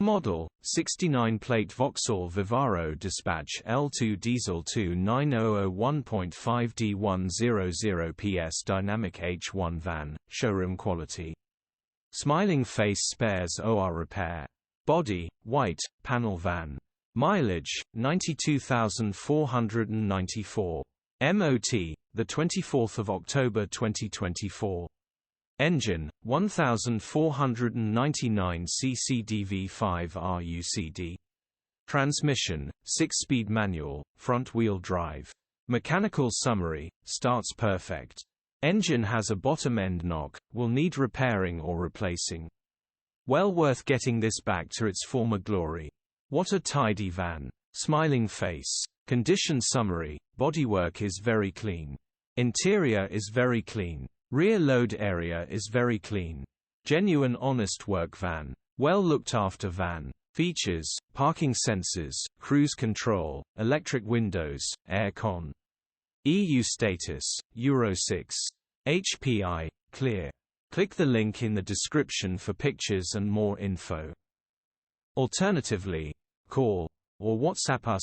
Model, 69-plate VAUXHALL Vivaro Dispatch L2 Diesel 2900 1.5d 100PS Dynamic H1 van, showroom quality. Smiling face spares OR repair. Body, white, panel van. Mileage, 92,494. MOT, the 24th of October 2024. Engine, 1499 cc DV5 RUCD. Transmission, 6-speed manual, front-wheel drive. Mechanical summary, starts perfect. Engine has a bottom end knock, will need repairing or replacing. Well worth getting this back to its former glory. What a tidy van. Smiling face. Condition summary, bodywork is very clean. Interior is very clean. Rear load area is very clean. Genuine honest work van. Well looked after van. Features, parking sensors, cruise control, electric windows, air con. EU status, Euro 6. HPI, clear. Click the link in the description for pictures and more info. Alternatively, call or WhatsApp us